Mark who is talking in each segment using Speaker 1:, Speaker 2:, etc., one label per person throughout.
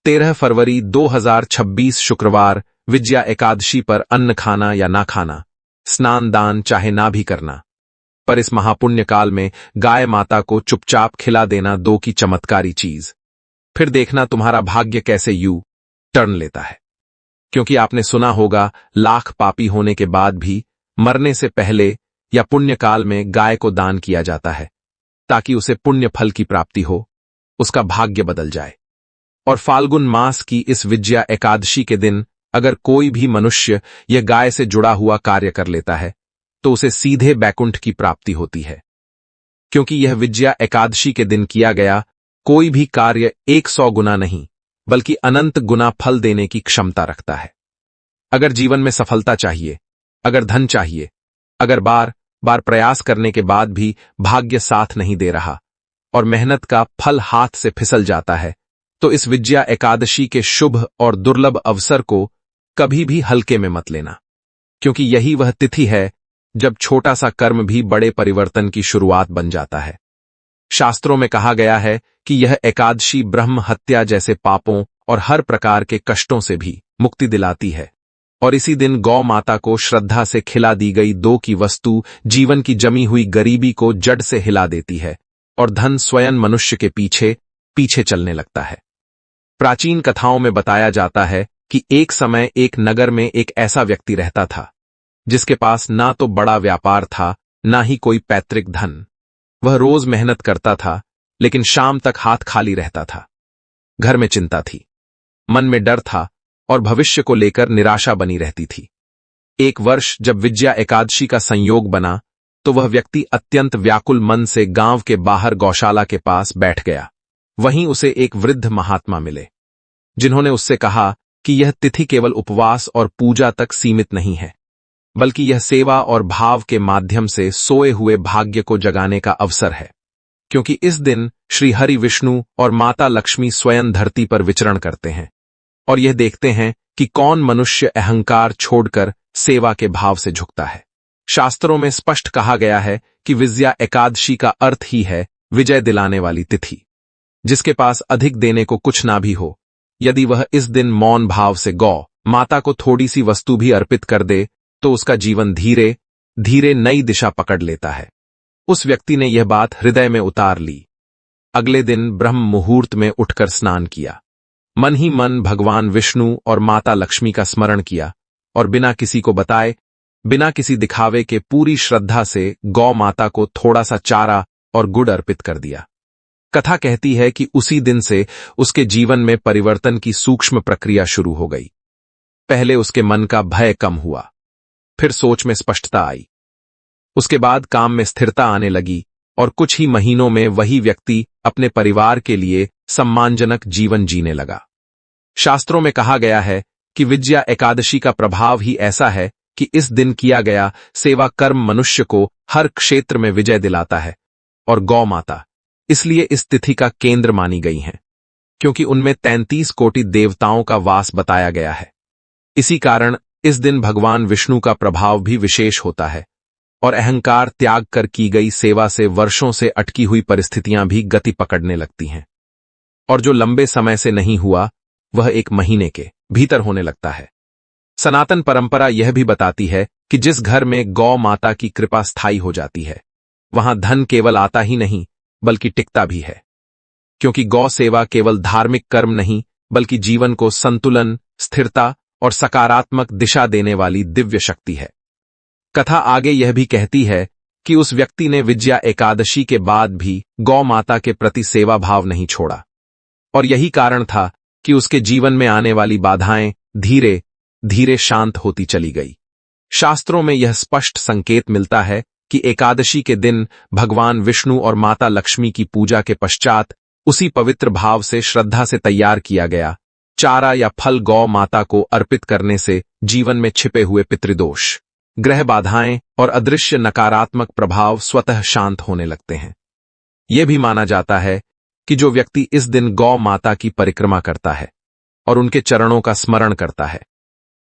Speaker 1: 13 फरवरी 2026 शुक्रवार विजया एकादशी पर अन्न खाना या ना खाना, स्नान दान चाहे ना भी करना, पर इस महापुण्य काल में गाय माता को चुपचाप खिला देना दो की चमत्कारी चीज। फिर देखना तुम्हारा भाग्य कैसे यू टर्न लेता है। क्योंकि आपने सुना होगा लाख पापी होने के बाद भी मरने से पहले या पुण्य काल में गाय को दान किया जाता है ताकि उसे पुण्य फल की प्राप्ति हो, उसका भाग्य बदल जाए। और फाल्गुन मास की इस विजया एकादशी के दिन अगर कोई भी मनुष्य यह गाय से जुड़ा हुआ कार्य कर लेता है तो उसे सीधे बैकुंठ की प्राप्ति होती है। क्योंकि यह विजया एकादशी के दिन किया गया कोई भी कार्य 100 गुना नहीं बल्कि अनंत गुना फल देने की क्षमता रखता है। अगर जीवन में सफलता चाहिए, अगर धन चाहिए, अगर बार बार प्रयास करने के बाद भी भाग्य साथ नहीं दे रहा और मेहनत का फल हाथ से फिसल जाता है, तो इस विजया एकादशी के शुभ और दुर्लभ अवसर को कभी भी हल्के में मत लेना। क्योंकि यही वह तिथि है जब छोटा सा कर्म भी बड़े परिवर्तन की शुरुआत बन जाता है। शास्त्रों में कहा गया है कि यह एकादशी ब्रह्म हत्या जैसे पापों और हर प्रकार के कष्टों से भी मुक्ति दिलाती है। और इसी दिन गौ माता को श्रद्धा से खिला दी गई दो की वस्तु जीवन की जमी हुई गरीबी को जड़ से हिला देती है और धन स्वयं मनुष्य के पीछे पीछे चलने लगता है। प्राचीन कथाओं में बताया जाता है कि एक समय एक नगर में एक ऐसा व्यक्ति रहता था जिसके पास ना तो बड़ा व्यापार था ना ही कोई पैतृक धन। वह रोज मेहनत करता था लेकिन शाम तक हाथ खाली रहता था। घर में चिंता थी, मन में डर था और भविष्य को लेकर निराशा बनी रहती थी। एक वर्ष जब विजया एकादशी का संयोग बना तो वह व्यक्ति अत्यंत व्याकुल मन से गांव के बाहर गौशाला के पास बैठ गया। वहीं उसे एक वृद्ध महात्मा मिले जिन्होंने उससे कहा कि यह तिथि केवल उपवास और पूजा तक सीमित नहीं है बल्कि यह सेवा और भाव के माध्यम से सोए हुए भाग्य को जगाने का अवसर है। क्योंकि इस दिन श्री हरि विष्णु और माता लक्ष्मी स्वयं धरती पर विचरण करते हैं और यह देखते हैं कि कौन मनुष्य अहंकार छोड़कर सेवा के भाव से झुकता है। शास्त्रों में स्पष्ट कहा गया है कि विजया एकादशी का अर्थ ही है विजय दिलाने वाली तिथि। जिसके पास अधिक देने को कुछ ना भी हो, यदि वह इस दिन मौन भाव से गौ माता को थोड़ी सी वस्तु भी अर्पित कर दे तो उसका जीवन धीरे धीरे नई दिशा पकड़ लेता है। उस व्यक्ति ने यह बात हृदय में उतार ली। अगले दिन ब्रह्म मुहूर्त में उठकर स्नान किया, मन ही मन भगवान विष्णु और माता लक्ष्मी का स्मरण किया और बिना किसी को बताए, बिना किसी दिखावे के पूरी श्रद्धा से गौ माता को थोड़ा सा चारा और गुड़ अर्पित कर दिया। कथा कहती है कि उसी दिन से उसके जीवन में परिवर्तन की सूक्ष्म प्रक्रिया शुरू हो गई। पहले उसके मन का भय कम हुआ, फिर सोच में स्पष्टता आई, उसके बाद काम में स्थिरता आने लगी और कुछ ही महीनों में वही व्यक्ति अपने परिवार के लिए सम्मानजनक जीवन जीने लगा। शास्त्रों में कहा गया है कि विजया एकादशी का प्रभाव ही ऐसा है कि इस दिन किया गया सेवा कर्म मनुष्य को हर क्षेत्र में विजय दिलाता है और गौ माता इसलिए इस तिथि का केंद्र मानी गई हैं, क्योंकि उनमें 33 कोटि देवताओं का वास बताया गया है। इसी कारण इस दिन भगवान विष्णु का प्रभाव भी विशेष होता है और अहंकार त्याग कर की गई सेवा से वर्षों से अटकी हुई परिस्थितियां भी गति पकड़ने लगती हैं। और जो लंबे समय से नहीं हुआ वह एक महीने के भीतर होने लगता है। सनातन परंपरा यह भी बताती है कि जिस घर में गौ माता की कृपा स्थायी हो जाती है वहां धन केवल आता ही नहीं बल्कि टिकता भी है। क्योंकि गौ सेवा केवल धार्मिक कर्म नहीं बल्कि जीवन को संतुलन, स्थिरता और सकारात्मक दिशा देने वाली दिव्य शक्ति है। कथा आगे यह भी कहती है कि उस व्यक्ति ने विजया एकादशी के बाद भी गौ माता के प्रति सेवा भाव नहीं छोड़ा और यही कारण था कि उसके जीवन में आने वाली बाधाएं धीरे धीरे शांत होती चली गई। शास्त्रों में यह स्पष्ट संकेत मिलता है कि एकादशी के दिन भगवान विष्णु और माता लक्ष्मी की पूजा के पश्चात उसी पवित्र भाव से श्रद्धा से तैयार किया गया चारा या फल गौ माता को अर्पित करने से जीवन में छिपे हुए पितृदोष, ग्रह बाधाएं और अदृश्य नकारात्मक प्रभाव स्वतः शांत होने लगते हैं। यह भी माना जाता है कि जो व्यक्ति इस दिन गौ माता की परिक्रमा करता है और उनके चरणों का स्मरण करता है,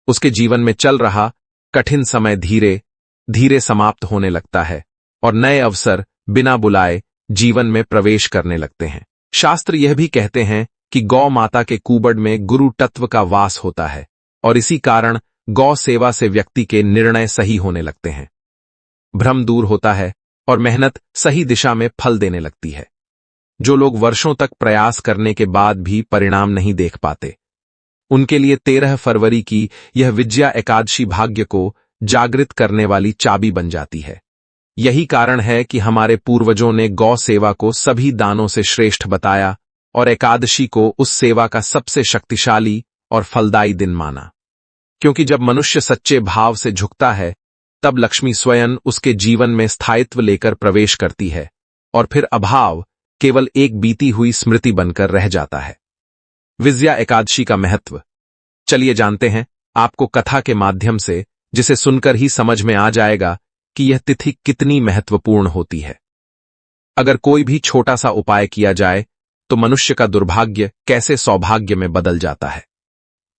Speaker 1: उसके जीवन में चल रहा कठिन समय धीरे धीरे समाप्त होने लगता है और नए अवसर बिना बुलाए जीवन में प्रवेश करने लगते हैं। शास्त्र यह भी कहते हैं कि गौ माता के कुबड़ में गुरु तत्व का वास होता है और इसी कारण गौ सेवा से व्यक्ति के निर्णय सही होने लगते हैं, भ्रम दूर होता है और मेहनत सही दिशा में फल देने लगती है। जो लोग वर्षों तक प्रयास करने के बाद भी परिणाम नहीं देख पाते, उनके लिए 13 फरवरी की यह विजया एकादशी भाग्य को जागृत करने वाली चाबी बन जाती है। यही कारण है कि हमारे पूर्वजों ने गौ सेवा को सभी दानों से श्रेष्ठ बताया और एकादशी को उस सेवा का सबसे शक्तिशाली और फलदायी दिन माना। क्योंकि जब मनुष्य सच्चे भाव से झुकता है, तब लक्ष्मी स्वयं उसके जीवन में स्थायित्व लेकर प्रवेश करती है और फिर अभाव केवल एक बीती हुई स्मृति बनकर रह जाता है। विजया एकादशी का महत्व चलिए जानते हैं आपको कथा के माध्यम से, जिसे सुनकर ही समझ में आ जाएगा कि यह तिथि कितनी महत्वपूर्ण होती है। अगर कोई भी छोटा सा उपाय किया जाए तो मनुष्य का दुर्भाग्य कैसे सौभाग्य में बदल जाता है।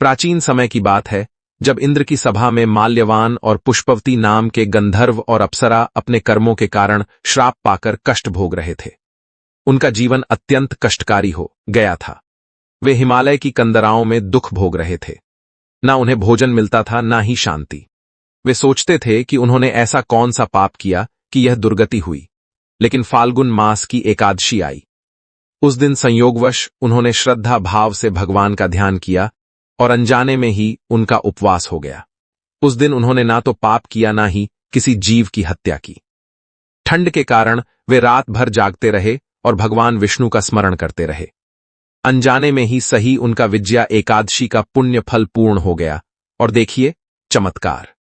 Speaker 1: प्राचीन समय की बात है, जब इंद्र की सभा में माल्यवान और पुष्पवती नाम के गंधर्व और अप्सरा अपने कर्मों के कारण श्राप पाकर कष्ट भोग रहे थे। उनका जीवन अत्यंत कष्टकारी हो गया था। वे हिमालय की कंदराओं में दुख भोग रहे थे। ना उन्हें भोजन मिलता था, ना ही शांति। वे सोचते थे कि उन्होंने ऐसा कौन सा पाप किया कि यह दुर्गति हुई। लेकिन फाल्गुन मास की एकादशी आई। उस दिन संयोगवश उन्होंने श्रद्धा भाव से भगवान का ध्यान किया और अनजाने में ही उनका उपवास हो गया। उस दिन उन्होंने ना तो पाप किया, ना ही किसी जीव की हत्या की। ठंड के कारण वे रात भर जागते रहे और भगवान विष्णु का स्मरण करते रहे। अनजाने में ही सही उनका विजया एकादशी का पुण्य फल पूर्ण हो गया। और देखिए चमत्कार,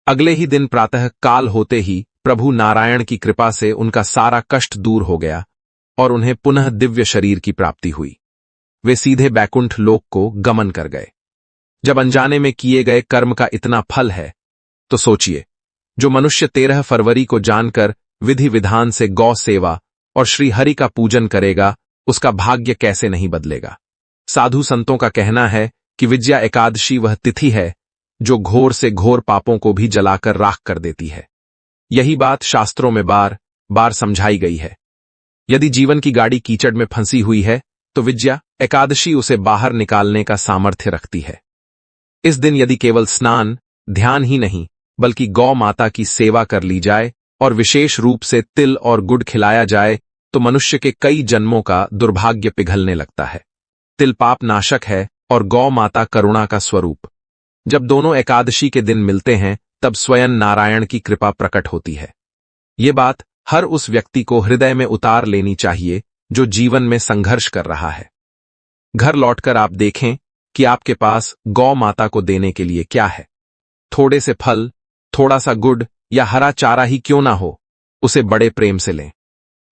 Speaker 1: अगले ही दिन प्रातः काल होते ही प्रभु नारायण की कृपा से उनका सारा कष्ट दूर हो गया और उन्हें पुनः दिव्य शरीर की प्राप्ति हुई। वे सीधे बैकुंठ लोक को गमन कर गए। जब अनजाने में किए गए कर्म का इतना फल है, तो सोचिए, जो मनुष्य 13 फरवरी को जानकर विधि विधान से गौ सेवा और श्री हरि का पूजन करेगा, उसका भाग्य कैसे नहीं बदलेगा। साधु संतों का कहना है कि विजया एकादशी वह तिथि है जो घोर से घोर पापों को भी जलाकर राख कर देती है। यही बात शास्त्रों में बार बार समझाई गई है। यदि जीवन की गाड़ी कीचड़ में फंसी हुई है, तो विजया एकादशी उसे बाहर निकालने का सामर्थ्य रखती है। इस दिन यदि केवल स्नान, ध्यान ही नहीं, बल्कि गौ माता की सेवा कर ली जाए और विशेष रूप से तिल और गुड़ खिलाया जाए, तो मनुष्य के कई जन्मों का दुर्भाग्य पिघलने लगता है। तिल पाप नाशक है और गौ माता करुणा का स्वरूप। जब दोनों एकादशी के दिन मिलते हैं, तब स्वयं नारायण की कृपा प्रकट होती है। ये बात हर उस व्यक्ति को हृदय में उतार लेनी चाहिए जो जीवन में संघर्ष कर रहा है। घर लौटकर आप देखें कि आपके पास गौ माता को देने के लिए क्या है। थोड़े से फल, थोड़ा सा गुड़ या हरा चारा ही क्यों ना हो, उसे बड़े प्रेम से लें।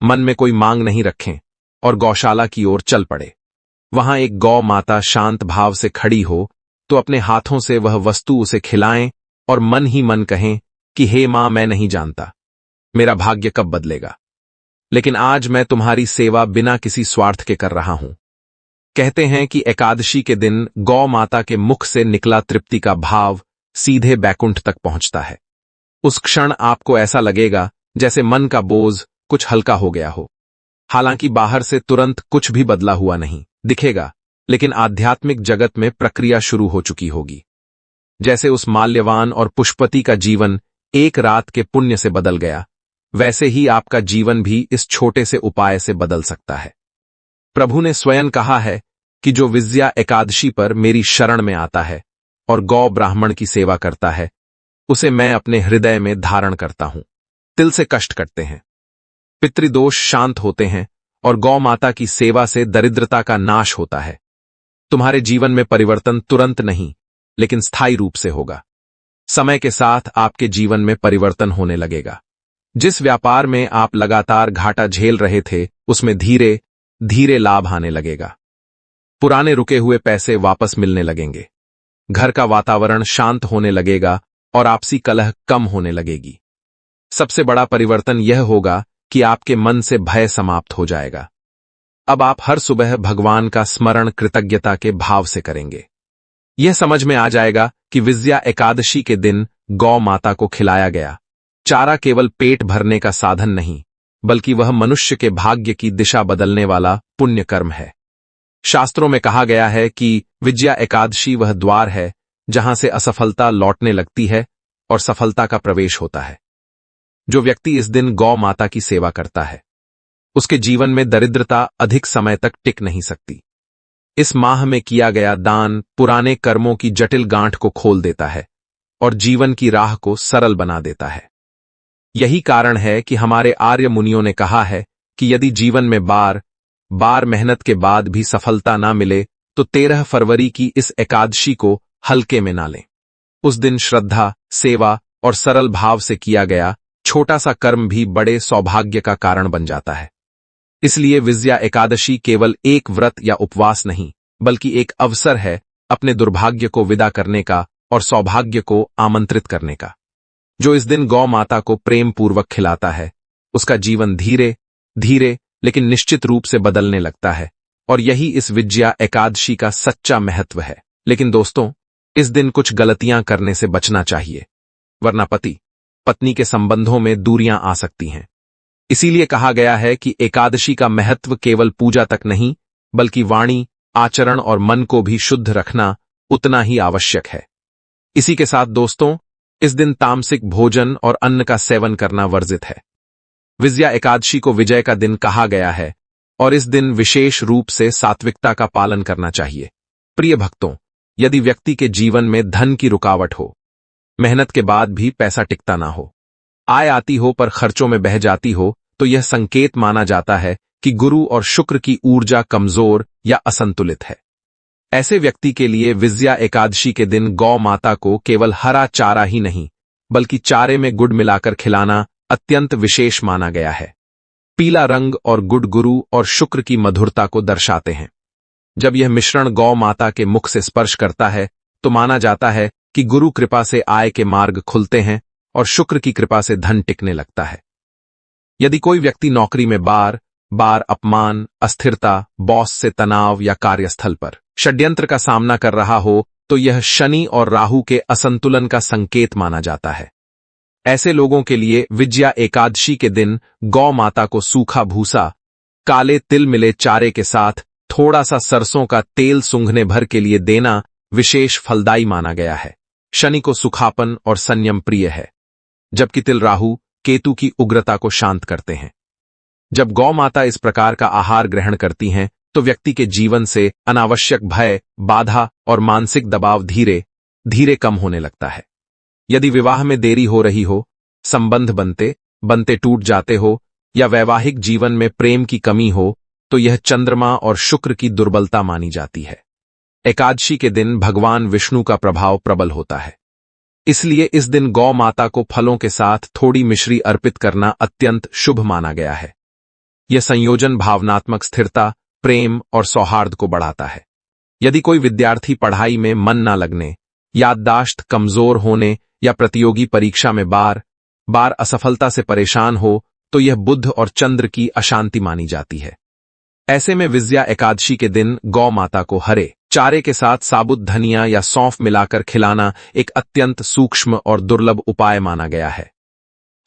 Speaker 1: मन में कोई मांग नहीं रखें और गौशाला की ओर चल पड़े। वहां एक गौ माता शांत भाव से खड़ी हो तो अपने हाथों से वह वस्तु उसे खिलाएं और मन ही मन कहें कि हे मां, मैं नहीं जानता मेरा भाग्य कब बदलेगा, लेकिन आज मैं तुम्हारी सेवा बिना किसी स्वार्थ के कर रहा हूं। कहते हैं कि एकादशी के दिन गौ माता के मुख से निकला तृप्ति का भाव सीधे बैकुंठ तक पहुंचता है। उस क्षण आपको ऐसा लगेगा जैसे मन का बोझ कुछ हल्का हो गया हो। हालांकि बाहर से तुरंत कुछ भी बदला हुआ नहीं दिखेगा, लेकिन आध्यात्मिक जगत में प्रक्रिया शुरू हो चुकी होगी। जैसे उस माल्यवान और पुष्पति का जीवन एक रात के पुण्य से बदल गया, वैसे ही आपका जीवन भी इस छोटे से उपाय से बदल सकता है। प्रभु ने स्वयं कहा है कि जो विजया एकादशी पर मेरी शरण में आता है और गौ ब्राह्मण की सेवा करता है, उसे मैं अपने हृदय में धारण करता हूं। तिल से कष्ट कटते हैं, पितृदोष शांत होते हैं और गौ माता की सेवा से दरिद्रता का नाश होता है। तुम्हारे जीवन में परिवर्तन तुरंत नहीं, लेकिन स्थायी रूप से होगा। समय के साथ आपके जीवन में परिवर्तन होने लगेगा। जिस व्यापार में आप लगातार घाटा झेल रहे थे, उसमें धीरे धीरे लाभ आने लगेगा। पुराने रुके हुए पैसे वापस मिलने लगेंगे। घर का वातावरण शांत होने लगेगा और आपसी कलह कम होने लगेगी। सबसे बड़ा परिवर्तन यह होगा कि आपके मन से भय समाप्त हो जाएगा। अब आप हर सुबह भगवान का स्मरण कृतज्ञता के भाव से करेंगे। यह समझ में आ जाएगा कि विजया एकादशी के दिन गौ माता को खिलाया गया चारा केवल पेट भरने का साधन नहीं, बल्कि वह मनुष्य के भाग्य की दिशा बदलने वाला पुण्य कर्म है। शास्त्रों में कहा गया है कि विजया एकादशी वह द्वार है जहां से असफलता लौटने लगती है और सफलता का प्रवेश होता है। जो व्यक्ति इस दिन गौ माता की सेवा करता है, उसके जीवन में दरिद्रता अधिक समय तक टिक नहीं सकती। इस माह में किया गया दान पुराने कर्मों की जटिल गांठ को खोल देता है और जीवन की राह को सरल बना देता है। यही कारण है कि हमारे आर्य मुनियों ने कहा है कि यदि जीवन में बार बार मेहनत के बाद भी सफलता ना मिले तो 13 फरवरी की इस एकादशी को हल्के में ना लें। उस दिन श्रद्धा, सेवा और सरल भाव से किया गया छोटा सा कर्म भी बड़े सौभाग्य का कारण बन जाता है। इसलिए विजया एकादशी केवल एक व्रत या उपवास नहीं, बल्कि एक अवसर है अपने दुर्भाग्य को विदा करने का और सौभाग्य को आमंत्रित करने का। जो इस दिन गौ माता को प्रेम पूर्वक खिलाता है, उसका जीवन धीरे धीरे लेकिन निश्चित रूप से बदलने लगता है, और यही इस विजया एकादशी का सच्चा महत्व है। लेकिन दोस्तों, इस दिन कुछ गलतियां करने से बचना चाहिए, वरना पति पत्नी के संबंधों में दूरियां आ सकती हैं। इसीलिए कहा गया है कि एकादशी का महत्व केवल पूजा तक नहीं, बल्कि वाणी, आचरण और मन को भी शुद्ध रखना उतना ही आवश्यक है। इसी के साथ दोस्तों, इस दिन तामसिक भोजन और अन्न का सेवन करना वर्जित है। विजया एकादशी को विजय का दिन कहा गया है और इस दिन विशेष रूप से सात्विकता का पालन करना चाहिए। प्रिय भक्तों, यदि व्यक्ति के जीवन में धन की रुकावट हो, मेहनत के बाद भी पैसा टिकता ना हो, आय आती हो पर खर्चों में बह जाती हो, तो यह संकेत माना जाता है कि गुरु और शुक्र की ऊर्जा कमजोर या असंतुलित है। ऐसे व्यक्ति के लिए विजया एकादशी के दिन गौ माता को केवल हरा चारा ही नहीं, बल्कि चारे में गुड़ मिलाकर खिलाना अत्यंत विशेष माना गया है। पीला रंग और गुड़ गुरु और शुक्र की मधुरता को दर्शाते हैं। जब यह मिश्रण गौ माता के मुख से स्पर्श करता है तो माना जाता है कि गुरु कृपा से आय के मार्ग खुलते हैं और शुक्र की कृपा से धन टिकने लगता है। यदि कोई व्यक्ति नौकरी में बार बार अपमान, अस्थिरता, बॉस से तनाव या कार्यस्थल पर षड्यंत्र का सामना कर रहा हो, तो यह शनि और राहु के असंतुलन का संकेत माना जाता है। ऐसे लोगों के लिए विजया एकादशी के दिन गौ माता को सूखा भूसा, काले तिल मिले चारे के साथ थोड़ा सा सरसों का तेल सूंघने भर के लिए देना विशेष फलदायी माना गया है। शनि को सुखापन और संयम प्रिय है, जबकि तिल राहु केतु की उग्रता को शांत करते हैं। जब गौ माता इस प्रकार का आहार ग्रहण करती हैं, तो व्यक्ति के जीवन से अनावश्यक भय, बाधा और मानसिक दबाव धीरे धीरे कम होने लगता है। यदि विवाह में देरी हो रही हो, संबंध बनते बनते टूट जाते हो या वैवाहिक जीवन में प्रेम की कमी हो, तो यह चंद्रमा और शुक्र की दुर्बलता मानी जाती है। एकादशी के दिन भगवान विष्णु का प्रभाव प्रबल होता है, इसलिए इस दिन गौ माता को फलों के साथ थोड़ी मिश्री अर्पित करना अत्यंत शुभ माना गया है। यह संयोजन भावनात्मक स्थिरता, प्रेम और सौहार्द को बढ़ाता है। यदि कोई विद्यार्थी पढ़ाई में मन न लगने, याददाश्त कमजोर होने या प्रतियोगी परीक्षा में बार बार असफलता से परेशान हो, तो यह बुध और चंद्र की अशांति मानी जाती है। ऐसे में विजया एकादशी के दिन गौ माता को हरे चारे के साथ साबुत धनिया या सौंफ मिलाकर खिलाना एक अत्यंत सूक्ष्म और दुर्लभ उपाय माना गया है।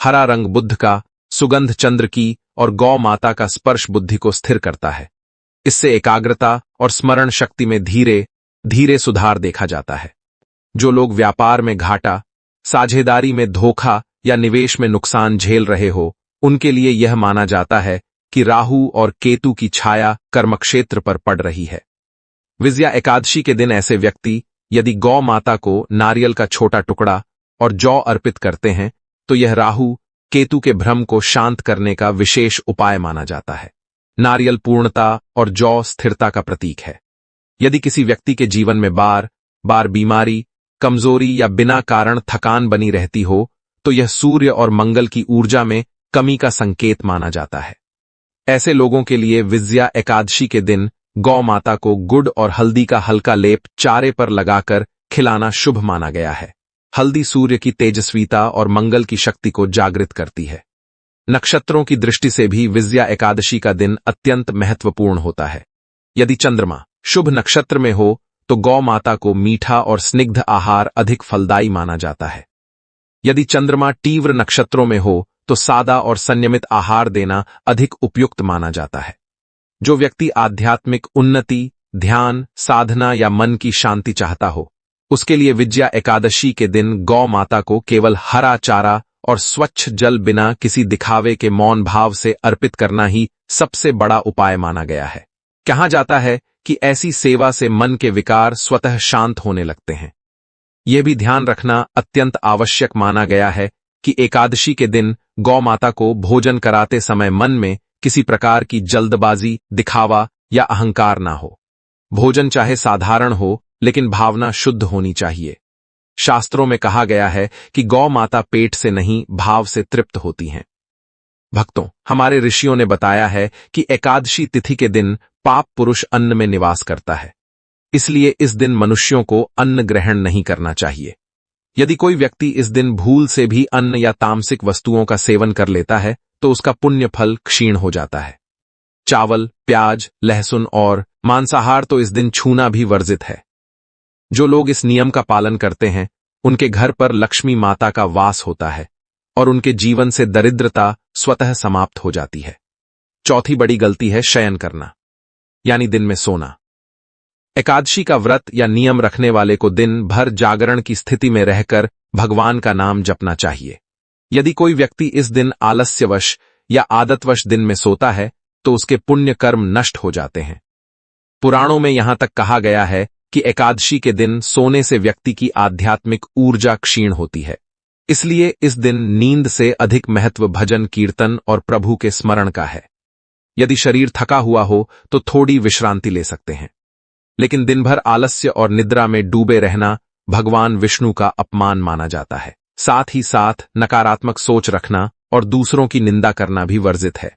Speaker 1: हरा रंग बुध का, सुगंध चंद्र की और गौ माता का स्पर्श बुद्धि को स्थिर करता है। इससे एकाग्रता और स्मरण शक्ति में धीरे धीरे सुधार देखा जाता है। जो लोग व्यापार में घाटा, साझेदारी में धोखा या निवेश में नुकसान झेल रहे हो, उनके लिए यह माना जाता है कि राहु और केतु की छाया कर्मक्षेत्र पर पड़ रही है। विजया एकादशी के दिन ऐसे व्यक्ति यदि गौ माता को नारियल का छोटा टुकड़ा और जौ अर्पित करते हैं, तो यह राहु केतु के भ्रम को शांत करने का विशेष उपाय माना जाता है। नारियल पूर्णता और जौ स्थिरता का प्रतीक है। यदि किसी व्यक्ति के जीवन में बार बार बीमारी, कमजोरी या बिना कारण थकान बनी रहती हो, तो यह सूर्य और मंगल की ऊर्जा में कमी का संकेत माना जाता है। ऐसे लोगों के लिए विजया एकादशी के दिन गौ माता को गुड़ और हल्दी का हल्का लेप चारे पर लगाकर खिलाना शुभ माना गया है। हल्दी सूर्य की तेजस्वीता और मंगल की शक्ति को जागृत करती है। नक्षत्रों की दृष्टि से भी विजया एकादशी का दिन अत्यंत महत्वपूर्ण होता है। यदि चंद्रमा शुभ नक्षत्र में हो, तो गौ माता को मीठा और स्निग्ध आहार अधिक फलदायी माना जाता है। यदि चंद्रमा तीव्र नक्षत्रों में हो, तो सादा और संयमित आहार देना अधिक उपयुक्त माना जाता है। जो व्यक्ति आध्यात्मिक उन्नति, ध्यान, साधना या मन की शांति चाहता हो, उसके लिए विजया एकादशी के दिन गौ माता को केवल हरा चारा और स्वच्छ जल बिना किसी दिखावे के मौन भाव से अर्पित करना ही सबसे बड़ा उपाय माना गया है। कहा जाता है कि ऐसी सेवा से मन के विकार स्वतः शांत होने लगते हैं। यह भी ध्यान रखना अत्यंत आवश्यक माना गया है कि एकादशी के दिन गौ माता को भोजन कराते समय मन में किसी प्रकार की जल्दबाजी, दिखावा या अहंकार ना हो। भोजन चाहे साधारण हो, लेकिन भावना शुद्ध होनी चाहिए। शास्त्रों में कहा गया है कि गौ माता पेट से नहीं, भाव से तृप्त होती हैं। भक्तों, हमारे ऋषियों ने बताया है कि एकादशी तिथि के दिन पाप पुरुष अन्न में निवास करता है, इसलिए इस दिन मनुष्यों को अन्न ग्रहण नहीं करना चाहिए। यदि कोई व्यक्ति इस दिन भूल से भी अन्न या तामसिक वस्तुओं का सेवन कर लेता है तो उसका पुण्य फल क्षीण हो जाता है। चावल, प्याज, लहसुन और मांसाहार तो इस दिन छूना भी वर्जित है। जो लोग इस नियम का पालन करते हैं, उनके घर पर लक्ष्मी माता का वास होता है और उनके जीवन से दरिद्रता स्वतः समाप्त हो जाती है। चौथी बड़ी गलती है शयन करना, यानी दिन में सोना। एकादशी का व्रत या नियम रखने वाले को दिन भर जागरण की स्थिति में रहकर भगवान का नाम जपना चाहिए। यदि कोई व्यक्ति इस दिन आलस्यवश या आदतवश दिन में सोता है तो उसके पुण्य कर्म नष्ट हो जाते हैं। पुराणों में यहां तक कहा गया है कि एकादशी के दिन सोने से व्यक्ति की आध्यात्मिक ऊर्जा क्षीण होती है। इसलिए इस दिन नींद से अधिक महत्व भजन, कीर्तन और प्रभु के स्मरण का है। यदि शरीर थका हुआ हो तो थोड़ी विश्रांति ले सकते हैं, लेकिन दिन भर आलस्य और निद्रा में डूबे रहना भगवान विष्णु का अपमान माना जाता है। साथ ही साथ नकारात्मक सोच रखना और दूसरों की निंदा करना भी वर्जित है।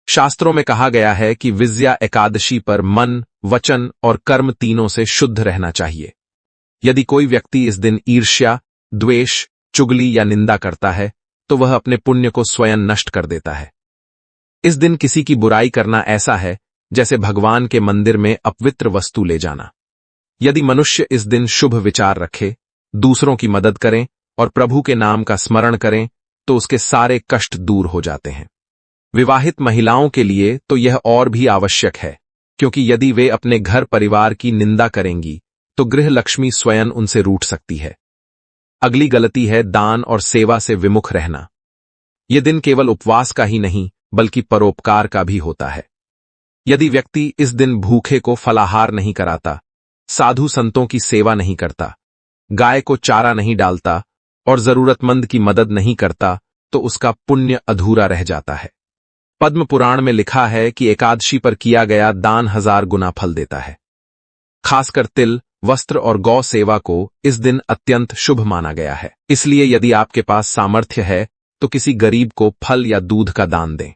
Speaker 1: शास्त्रों में कहा गया है कि विजया एकादशी पर मन, वचन और कर्म तीनों से शुद्ध रहना चाहिए। यदि कोई व्यक्ति इस दिन ईर्ष्या, द्वेष, चुगली या निंदा करता है तो वह अपने पुण्य को स्वयं नष्ट कर देता है। इस दिन किसी की बुराई करना ऐसा है जैसे भगवान के मंदिर में अपवित्र वस्तु ले जाना। यदि मनुष्य इस दिन शुभ विचार रखे, दूसरों की मदद करें और प्रभु के नाम का स्मरण करें तो उसके सारे कष्ट दूर हो जाते हैं। विवाहित महिलाओं के लिए तो यह और भी आवश्यक है, क्योंकि यदि वे अपने घर परिवार की निंदा करेंगी तो गृह लक्ष्मी स्वयं उनसे रूठ सकती है। अगली गलती है दान और सेवा से विमुख रहना। यह दिन केवल उपवास का ही नहीं बल्कि परोपकार का भी होता है। यदि व्यक्ति इस दिन भूखे को फलाहार नहीं कराता, साधु संतों की सेवा नहीं करता, गाय को चारा नहीं डालता और जरूरतमंद की मदद नहीं करता तो उसका पुण्य अधूरा रह जाता है। पद्म पुराण में लिखा है कि एकादशी पर किया गया दान 1000 गुना फल देता है। खासकर तिल, वस्त्र और गौ सेवा को इस दिन अत्यंत शुभ माना गया है। इसलिए यदि आपके पास सामर्थ्य है तो किसी गरीब को फल या दूध का दान दें,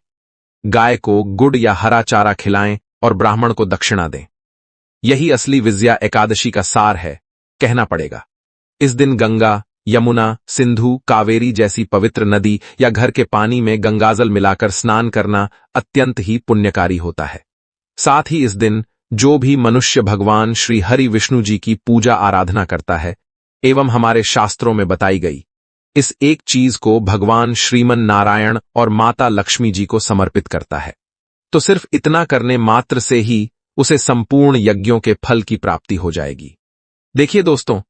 Speaker 1: गाय को गुड़ या हरा चारा खिलाएं और ब्राह्मण को दक्षिणा दें। यही असली विजया एकादशी का सार है, कहना पड़ेगा। इस दिन गंगा, यमुना, सिंधु, कावेरी जैसी पवित्र नदी या घर के पानी में गंगाजल मिलाकर स्नान करना अत्यंत ही पुण्यकारी होता है। साथ ही इस दिन जो भी मनुष्य भगवान श्री हरि विष्णु जी की पूजा आराधना करता है एवं हमारे शास्त्रों में बताई गई इस एक चीज को भगवान श्रीमन नारायण और माता लक्ष्मी जी को समर्पित करता है, तो सिर्फ इतना करने मात्र से ही उसे संपूर्ण यज्ञों के फल की प्राप्ति हो जाएगी। देखिए दोस्तों,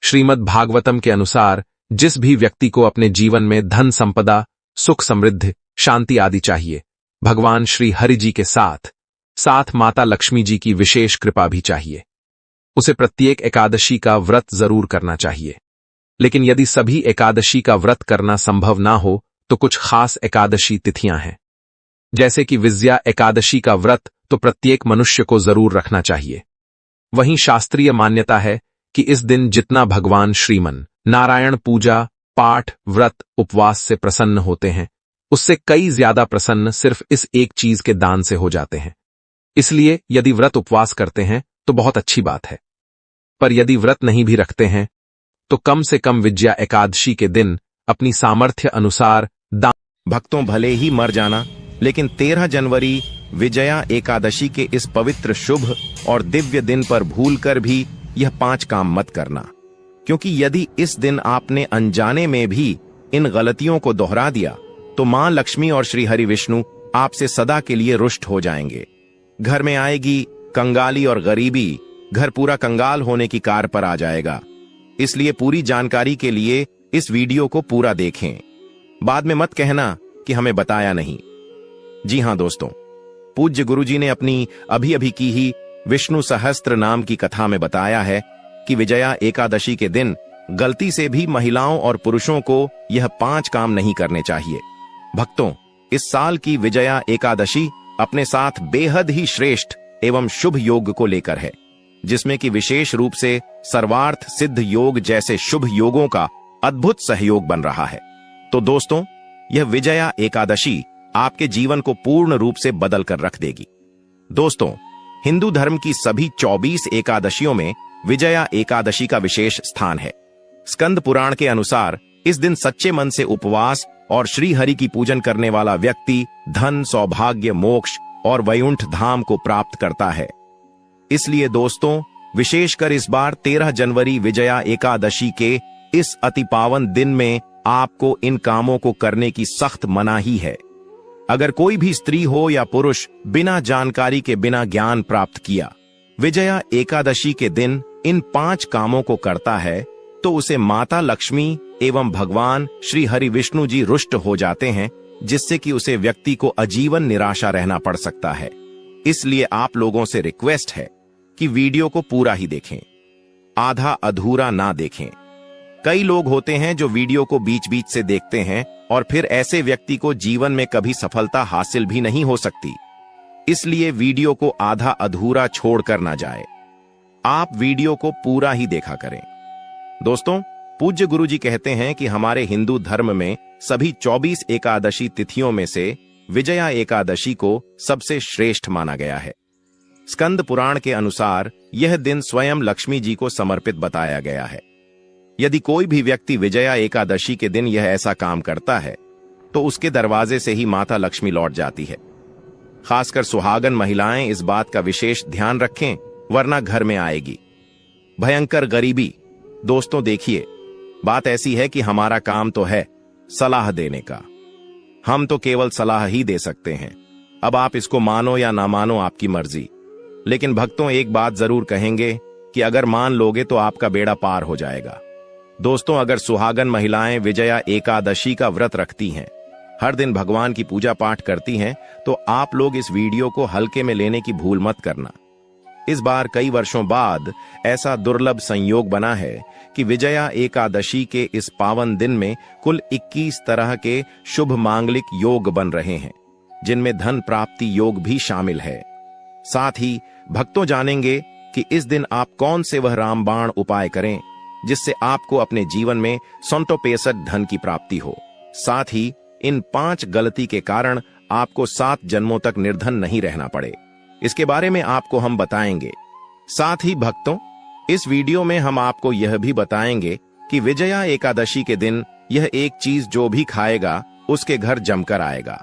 Speaker 1: श्रीमद् भागवतम के अनुसार जिस भी व्यक्ति को अपने जीवन में धन संपदा, सुख समृद्धि, शांति आदि चाहिए, भगवान श्री हरि जी के साथ साथ माता लक्ष्मी जी की विशेष कृपा भी चाहिए। उसे प्रत्येक एकादशी का व्रत जरूर करना चाहिए। लेकिन यदि सभी एकादशी का व्रत करना संभव ना हो तो कुछ खास एकादशी तिथियां हैं। जैसे कि विजया एकादशी का व्रत तो प्रत्येक मनुष्य को जरूर रखना चाहिए। वहीं शास्त्रीय मान्यता है कि इस दिन जितना भगवान श्रीमन नारायण पूजा, पाठ, व्रत, उपवास से प्रसन्न होते हैं, उससे कई ज्यादा प्रसन्न सिर्फ इस एक चीज के दान से हो जाते हैं। इसलिए यदि व्रत उपवास करते हैं तो बहुत अच्छी बात है, पर यदि व्रत नहीं भी रखते हैं तो कम से कम विजया एकादशी के दिन अपनी सामर्थ्य अनुसार दान।
Speaker 2: भक्तों, भले ही मर जाना, लेकिन 13 जनवरी विजया एकादशी के इस पवित्र, शुभ और दिव्य दिन पर भूलकर भी यह 5 काम मत करना, क्योंकि यदि इस दिन आपने अनजाने में भी इन गलतियों को दोहरा दिया तो मां लक्ष्मी और श्री हरि विष्णु आपसे सदा के लिए रुष्ट हो जाएंगे। घर में आएगी कंगाली और गरीबी, घर पूरा कंगाल होने की कार पर आ जाएगा। इसलिए पूरी जानकारी के लिए इस वीडियो को पूरा देखें। बाद में मत कहना कि हमें बताया नहीं। जी हां दोस्तों, पूज्य गुरुजी ने अपनी अभी अभी की ही विष्णु सहस्त्र नाम की कथा में बताया है कि विजया एकादशी के दिन गलती से भी महिलाओं और पुरुषों को यह 5 काम नहीं करने चाहिए। भक्तों, इस साल की विजया एकादशी अपने साथ बेहद ही श्रेष्ठ एवं शुभ योग को लेकर है, जिसमें कि विशेष रूप से सर्वार्थ सिद्ध योग जैसे शुभ योगों का अद्भुत सहयोग बन रहा है। तो दोस्तों, यह विजया एकादशी आपके जीवन को पूर्ण रूप से बदल कर रख देगी। दोस्तों, हिंदू धर्म की सभी 24 एकादशियों में विजया एकादशी का विशेष स्थान है। स्कंद पुराण के अनुसार इस दिन सच्चे मन से उपवास और श्री हरि की पूजन करने वाला व्यक्ति धन, सौभाग्य, मोक्ष और वैकुंठ धाम को प्राप्त करता है। इसलिए दोस्तों, विशेषकर इस बार 13 जनवरी विजया एकादशी के इस अति पावन दिन में आपको इन कामों को करने की सख्त मनाही है। अगर कोई भी स्त्री हो या पुरुष बिना जानकारी के, बिना ज्ञान प्राप्त किया विजया एकादशी के दिन इन 5 कामों को करता है, तो उसे माता लक्ष्मी एवं भगवान श्री हरि विष्णु जी रुष्ट हो जाते हैं, जिससे कि उसे व्यक्ति को आजीवन निराशा रहना पड़ सकता है। इसलिए आप लोगों से रिक्वेस्ट है कि वीडियो को पूरा ही देखें, आधा अधूरा ना देखें। कई लोग होते हैं जो वीडियो को बीच बीच से देखते हैं और फिर ऐसे व्यक्ति को जीवन में कभी सफलता हासिल भी नहीं हो सकती। इसलिए वीडियो को आधा अधूरा छोड़कर ना जाए, आप वीडियो को पूरा ही देखा करें। दोस्तों, पूज्य गुरुजी कहते हैं कि हमारे हिंदू धर्म में सभी 24 एकादशी तिथियों में से विजया एकादशी को सबसे श्रेष्ठ माना गया है। स्कंद पुराण के अनुसार यह दिन स्वयं लक्ष्मी जी को समर्पित बताया गया है। यदि कोई भी व्यक्ति विजया एकादशी के दिन यह ऐसा काम करता है, तो उसके दरवाजे से ही माता लक्ष्मी लौट जाती है। खासकर सुहागन महिलाएं इस बात का विशेष ध्यान रखें, वरना घर में आएगी भयंकर गरीबी। दोस्तों देखिए, बात ऐसी है कि हमारा काम तो है सलाह देने का, हम तो केवल सलाह ही दे सकते हैं। अब आप इसको मानो या ना मानो, आपकी मर्जी। लेकिन भक्तों, एक बात जरूर कहेंगे कि अगर मान लोगे तो आपका बेड़ा पार हो जाएगा। दोस्तों, अगर सुहागन महिलाएं विजया एकादशी का व्रत रखती हैं, हर दिन भगवान की पूजा पाठ करती हैं, तो आप लोग इस वीडियो को हल्के में लेने की भूल मत करना। इस बार कई वर्षों बाद ऐसा दुर्लभ संयोग बना है कि विजया एकादशी के इस पावन दिन में कुल 21 तरह के शुभ मांगलिक योग बन रहे हैं, जिनमें धन प्राप्ति योग भी शामिल है। साथ ही भक्तों जानेंगे कि इस दिन आप कौन से वह रामबाण उपाय करें जिससे आपको अपने जीवन में 165 धन की प्राप्ति हो। साथ ही इन 5 गलती के कारण आपको 7 जन्मों तक निर्धन नहीं रहना पड़े, इसके बारे में आपको हम बताएंगे। साथ ही भक्तों, इस वीडियो में हम आपको यह भी बताएंगे कि विजया एकादशी के दिन यह एक चीज जो भी खाएगा उसके घर जमकर आएगा।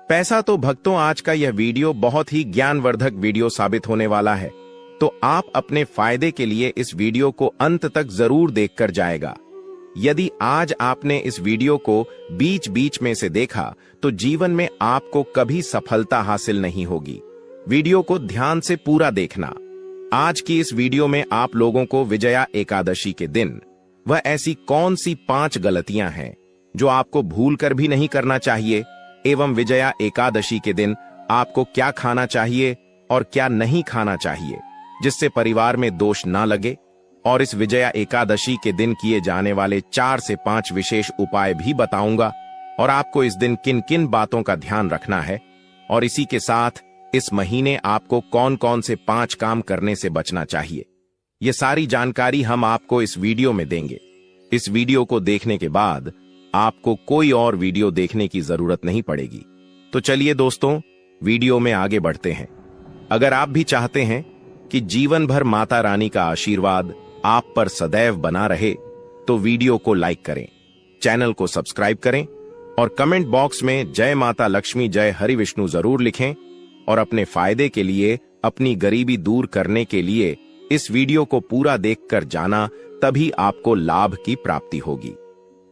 Speaker 2: पैसा तो भक्तों, आज का यह वीडियो बहुत ही ज्ञानवर्धक वीडियो साबित होने वाला है, तो आप अपने फायदे के लिए इस वीडियो को अंत तक जरूर देखकर जाएगा। यदि आज आपने इस वीडियो को बीच बीच में से देखा, तो जीवन में आपको कभी सफलता हासिल नहीं होगी। वीडियो को ध्यान से पूरा देखना। आज की इस वीडियो में आप लोगों को विजया एकादशी के दिन वह ऐसी कौन सी 5 गलतियां हैं जो आपको भूल कर भी नहीं करना चाहिए, एवं विजया एकादशी के दिन आपको क्या खाना चाहिए और क्या नहीं खाना चाहिए, जिससे परिवार में दोष ना लगे, और इस विजया एकादशी के दिन किए जाने वाले 4 से 5 विशेष उपाय भी बताऊंगा, और आपको इस दिन किन किन बातों का ध्यान रखना है, और इसी के साथ इस महीने आपको कौन कौन से 5 काम करने से बचना चाहिए। ये सारी जानकारी हम आपको इस वीडियो में देंगे। इस वीडियो को देखने के बाद आपको कोई और वीडियो देखने की जरूरत नहीं पड़ेगी। तो चलिए दोस्तों, वीडियो में आगे बढ़ते हैं। अगर आप भी चाहते हैं कि जीवन भर माता रानी का आशीर्वाद आप पर सदैव बना रहे, तो वीडियो को लाइक करें, चैनल को सब्सक्राइब करें और कमेंट बॉक्स में जय माता लक्ष्मी, जय हरि विष्णु जरूर लिखें। और अपने फायदे के लिए, अपनी गरीबी दूर करने के लिए इस वीडियो को पूरा देखकर जाना, तभी आपको लाभ की प्राप्ति होगी।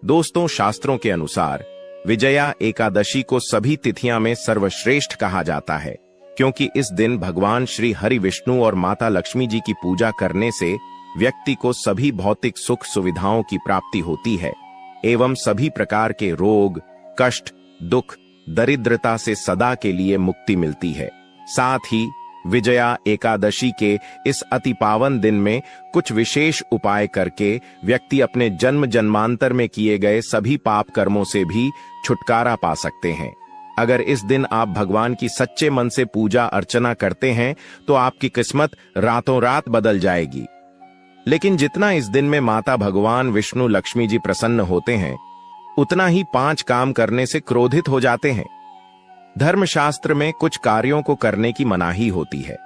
Speaker 2: दोस्तों, शास्त्रों के अनुसार विजया एकादशी को सभी तिथियां में सर्वश्रेष्ठ कहा जाता है, क्योंकि इस दिन भगवान श्री हरि विष्णु और माता लक्ष्मी जी की पूजा करने से व्यक्ति को सभी भौतिक सुख सुविधाओं की प्राप्ति होती है एवं सभी प्रकार के रोग, कष्ट, दुख, दरिद्रता से सदा के लिए मुक्ति मिलती है। साथ ही विजया एकादशी के इस अति पावन दिन में कुछ विशेष उपाय करके व्यक्ति अपने जन्म जन्मांतर में किए गए सभी पाप कर्मों से भी छुटकारा पा सकते हैं। अगर इस दिन आप भगवान की सच्चे मन से पूजा अर्चना करते हैं तो आपकी किस्मत रातों रात बदल जाएगी। लेकिन जितना इस दिन में माता भगवान विष्णु लक्ष्मी जी प्रसन्न होते हैं, उतना ही 5 काम करने से क्रोधित हो जाते हैं। धर्मशास्त्र में कुछ कार्यों को करने की मनाही होती है,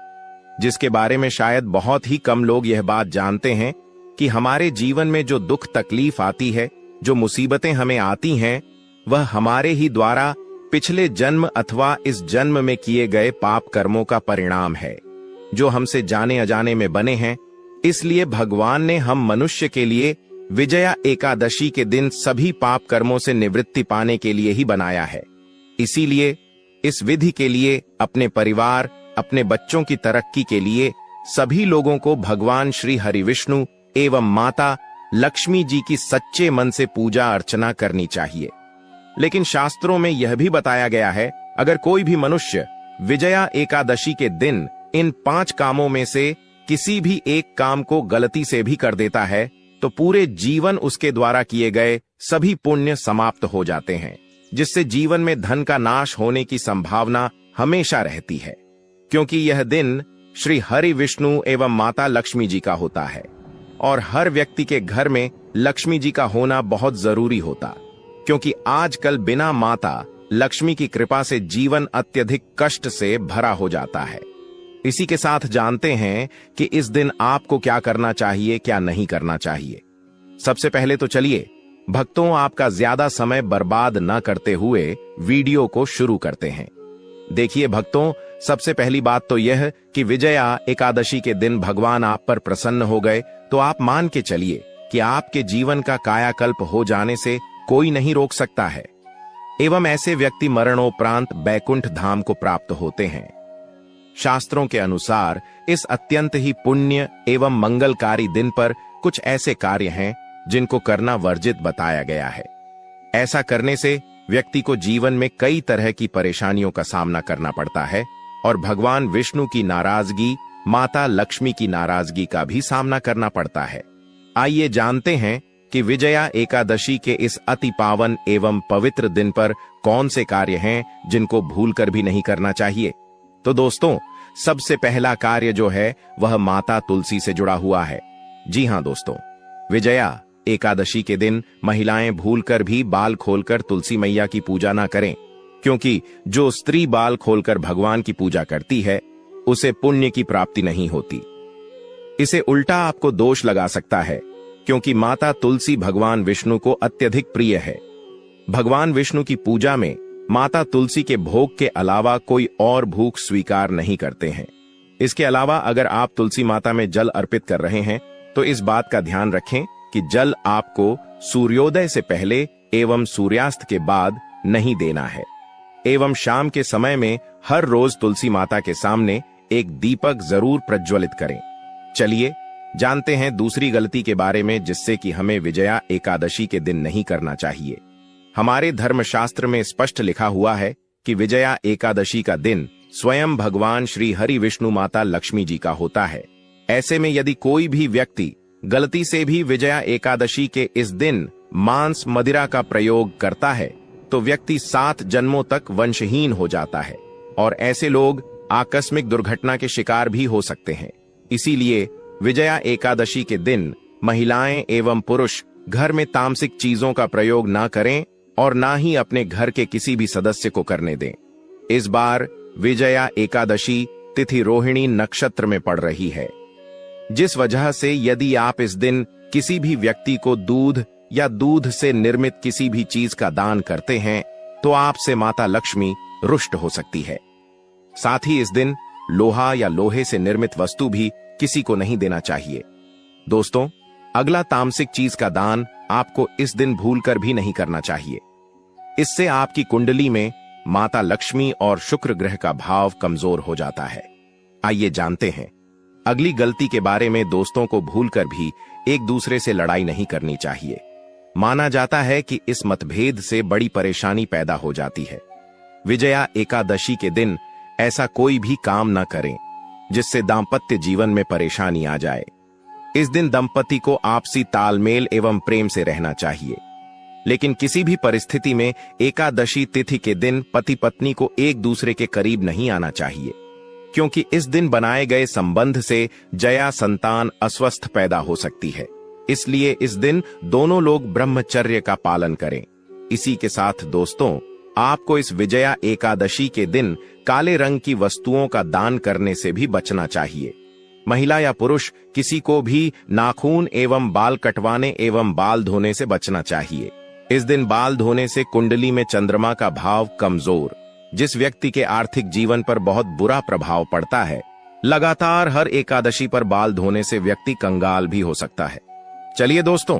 Speaker 2: जिसके बारे में शायद बहुत ही कम लोग यह बात जानते हैं कि हमारे जीवन में जो दुख तकलीफ आती है, जो मुसीबतें हमें आती हैं, वह हमारे ही द्वारा पिछले जन्म अथवा इस जन्म में किए गए पाप कर्मों का परिणाम है, जो हमसे जाने अजाने में बने हैं। इसलिए भगवान ने हम मनुष्य के लिए विजया एकादशी के दिन सभी पाप कर्मों से निवृत्ति पाने के लिए ही बनाया है। इसीलिए इस विधि के लिए अपने परिवार, अपने बच्चों की तरक्की के लिए सभी लोगों को भगवान श्री हरि विष्णु एवं माता लक्ष्मी जी की सच्चे मन से पूजा अर्चना करनी चाहिए। लेकिन शास्त्रों में यह भी बताया गया है, अगर कोई भी मनुष्य विजया एकादशी के दिन इन 5 कामों में से किसी भी एक काम को गलती से भी कर देता है तो पूरे जीवन उसके द्वारा किए गए सभी पुण्य समाप्त हो जाते हैं, जिससे जीवन में धन का नाश होने की संभावना हमेशा रहती है। क्योंकि यह दिन श्री हरि विष्णु एवं माता लक्ष्मी जी का होता है और हर व्यक्ति के घर में लक्ष्मी जी का होना बहुत जरूरी होता, क्योंकि आजकल बिना माता लक्ष्मी की कृपा से जीवन अत्यधिक कष्ट से भरा हो जाता है। इसी के साथ जानते हैं कि इस दिन आपको क्या करना चाहिए, क्या नहीं करना चाहिए। सबसे पहले तो चलिए भक्तों, आपका ज्यादा समय बर्बाद न करते हुए वीडियो को शुरू करते हैं। देखिए भक्तों, सबसे पहली बात तो यह कि विजया एकादशी के दिन भगवान आप पर प्रसन्न हो गए तो आप मान के चलिए कि आपके जीवन का कायाकल्प हो जाने से कोई नहीं रोक सकता है एवं ऐसे व्यक्ति मरणोपरांत बैकुंठ धाम को प्राप्त होते हैं। शास्त्रों के अनुसार इस अत्यंत ही पुण्य एवं मंगलकारी दिन पर कुछ ऐसे कार्य हैं जिनको करना वर्जित बताया गया है। ऐसा करने से व्यक्ति को जीवन में कई तरह की परेशानियों का सामना करना पड़ता है और भगवान विष्णु की नाराजगी, माता लक्ष्मी की नाराजगी का भी सामना करना पड़ता है। आइए जानते हैं कि विजया एकादशी के इस अति पावन एवं पवित्र दिन पर कौन से कार्य हैं जिनको भूलकर भी नहीं करना चाहिए। तो दोस्तों, सबसे पहला कार्य जो है वह माता तुलसी से जुड़ा हुआ है। जी हां दोस्तों, विजया एकादशी के दिन महिलाएं भूलकर भी बाल खोलकर तुलसी मैया की पूजा ना करें, क्योंकि जो स्त्री बाल खोलकर भगवान की पूजा करती है उसे पुण्य की प्राप्ति नहीं होती। इसे उल्टा आपको दोष लगा सकता है, क्योंकि माता तुलसी भगवान विष्णु को अत्यधिक प्रिय है। भगवान विष्णु की पूजा में माता तुलसी के भोग के अलावा कोई और भूख स्वीकार नहीं करते हैं। इसके अलावा अगर आप तुलसी माता में जल अर्पित कर रहे हैं तो इस बात का ध्यान रखें कि जल आपको सूर्योदय से पहले एवं सूर्यास्त के बाद नहीं देना है एवं शाम के समय में हर रोज तुलसी माता के सामने एक दीपक जरूर प्रज्वलित करें। चलिए जानते हैं दूसरी गलती के बारे में जिससे कि हमें विजया एकादशी के दिन नहीं करना चाहिए। हमारे धर्मशास्त्र में स्पष्ट लिखा हुआ है कि विजया एकादशी का दिन स्वयं भगवान श्री हरि विष्णु माता लक्ष्मी जी का होता है। ऐसे में यदि कोई भी व्यक्ति गलती से भी विजया एकादशी के इस दिन मांस मदिरा का प्रयोग करता है तो व्यक्ति 7 जन्मों तक वंशहीन हो जाता है और ऐसे लोग आकस्मिक दुर्घटना के शिकार भी हो सकते हैं। इसीलिए विजया एकादशी के दिन महिलाएं एवं पुरुष घर में तामसिक चीजों का प्रयोग ना करें और ना ही अपने घर के किसी भी सदस्य को करने दें। इस बार विजया एकादशी तिथि रोहिणी नक्षत्र में पड़ रही है, जिस वजह से यदि आप इस दिन किसी भी व्यक्ति को दूध या दूध से निर्मित किसी भी चीज का दान करते हैं तो आपसे माता लक्ष्मी रुष्ट हो सकती है। साथ ही इस दिन लोहा या लोहे से निर्मित वस्तु भी किसी को नहीं देना चाहिए। दोस्तों, अगला तामसिक चीज का दान आपको इस दिन भूलकर भी नहीं करना चाहिए। इससे आपकी कुंडली में माता लक्ष्मी और शुक्र ग्रह का भाव कमजोर हो जाता है। आइए जानते हैं अगली गलती के बारे में। दोस्तों को भूलकर भी एक दूसरे से लड़ाई नहीं करनी चाहिए। माना जाता है कि इस मतभेद से बड़ी परेशानी पैदा हो जाती है। विजया एकादशी के दिन ऐसा कोई भी काम न करें जिससे दाम्पत्य जीवन में परेशानी आ जाए। इस दिन दंपति को आपसी तालमेल एवं प्रेम से रहना चाहिए, लेकिन किसी भी परिस्थिति में एकादशी तिथि के दिन पति पत्नी को एक दूसरे के करीब नहीं आना चाहिए, क्योंकि इस दिन बनाए गए संबंध से जया संतान अस्वस्थ पैदा हो सकती है। इसलिए इस दिन दोनों लोग ब्रह्मचर्य का पालन करें। इसी के साथ दोस्तों, आपको इस विजया एकादशी के दिन काले रंग की वस्तुओं का दान करने से भी बचना चाहिए। महिला या पुरुष किसी को भी नाखून एवं बाल कटवाने एवं बाल धोने से बचना चाहिए। इस दिन बाल धोने से कुंडली में चंद्रमा का भाव कमजोर, जिस व्यक्ति के आर्थिक जीवन पर बहुत बुरा प्रभाव पड़ता है। लगातार हर एकादशी पर बाल धोने से व्यक्ति कंगाल भी हो सकता है। चलिए दोस्तों,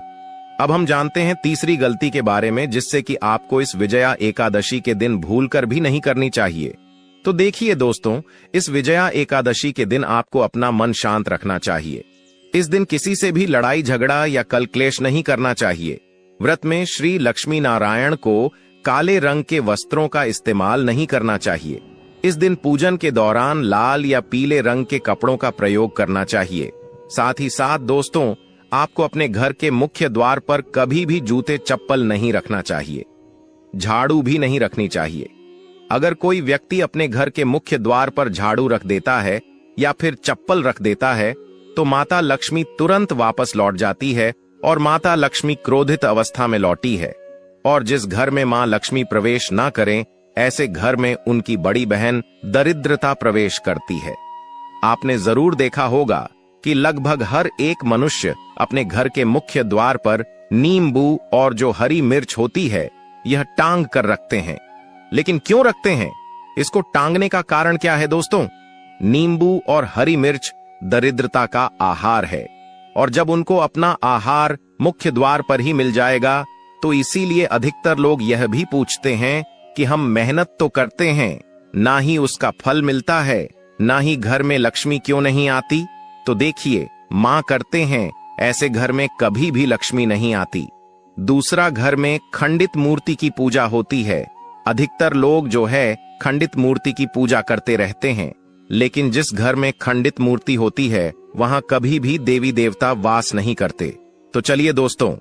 Speaker 2: अब हम जानते हैं तीसरी गलती के बारे में, जिससे कि आपको इस विजया एकादशी के दिन भूलकर भी नहीं करनी चाहिए। तो देखिए दोस्तों, इस विजया एकादशी के दिन आपको अपना मन शांत रखना चाहिए। इस दिन किसी से भी लड़ाई झगड़ा या कल क्लेश नहीं करना चाहिए। व्रत में श्री लक्ष्मी नारायण को काले रंग के वस्त्रों का इस्तेमाल नहीं करना चाहिए। इस दिन पूजन के दौरान लाल या पीले रंग के कपड़ों का प्रयोग करना चाहिए। साथ ही साथ दोस्तों, आपको अपने घर के मुख्य द्वार पर कभी भी जूते चप्पल नहीं रखना चाहिए। झाड़ू भी नहीं रखनी चाहिए। अगर कोई व्यक्ति अपने घर के मुख्य द्वार पर झाड़ू रख देता है या फिर चप्पल रख देता है, तो माता लक्ष्मी तुरंत वापस लौट जाती है और माता लक्ष्मी क्रोधित अवस्था में लौटी है। और जिस घर में मां लक्ष्मी प्रवेश ना करें, ऐसे घर में उनकी बड़ी बहन दरिद्रता प्रवेश करती है। आपने जरूर देखा होगा कि लगभग हर एक मनुष्य अपने घर के मुख्य द्वार पर नींबू और जो हरी मिर्च होती है, यह टांग कर रखते हैं। लेकिन क्यों रखते हैं? इसको टांगने का कारण क्या है दोस्तों? नींबू और हरी मिर्च दरिद्रता का आहार है, और जब उनको अपना आहार मुख्य द्वार पर ही मिल जाएगा, तो इसीलिए अधिकतर लोग यह भी पूछते हैं कि हम मेहनत तो करते हैं, ना ही उसका फल मिलता है, ना ही घर में लक्ष्मी क्यों नहीं आती? तो देखिए, मां करते हैं, ऐसे घर में कभी भी लक्ष्मी नहीं आती। दूसरा, घर में खंडित मूर्ति की पूजा होती है। अधिकतर लोग जो है खंडित मूर्ति की पूजा करते रहते हैं, लेकिन जिस घर में खंडित मूर्ति होती है, वहां कभी भी देवी देवता वास नहीं करते। तो चलिए दोस्तों,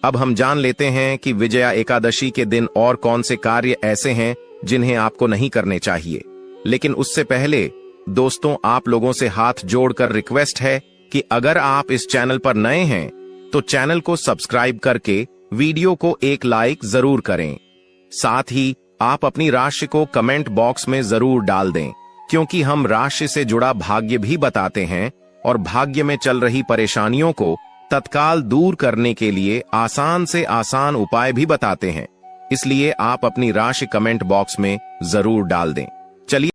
Speaker 2: अब हम जान लेते हैं कि विजया एकादशी के दिन और कौन से कार्य ऐसे हैं जिन्हें आपको नहीं करने चाहिए। लेकिन उससे पहले दोस्तों, आप लोगों से हाथ जोड़कर रिक्वेस्ट है कि अगर आप इस चैनल पर नए हैं तो चैनल को सब्सक्राइब करके वीडियो को एक लाइक जरूर करें। साथ ही आप अपनी राशि को कमेंट बॉक्स में जरूर डाल दें, क्योंकि हम राशि से जुड़ा भाग्य भी बताते हैं और भाग्य में चल रही परेशानियों को तत्काल दूर करने के लिए आसान से आसान उपाय भी बताते हैं। इसलिए आप अपनी राशि कमेंट बॉक्स में जरूर डाल दें। चलिए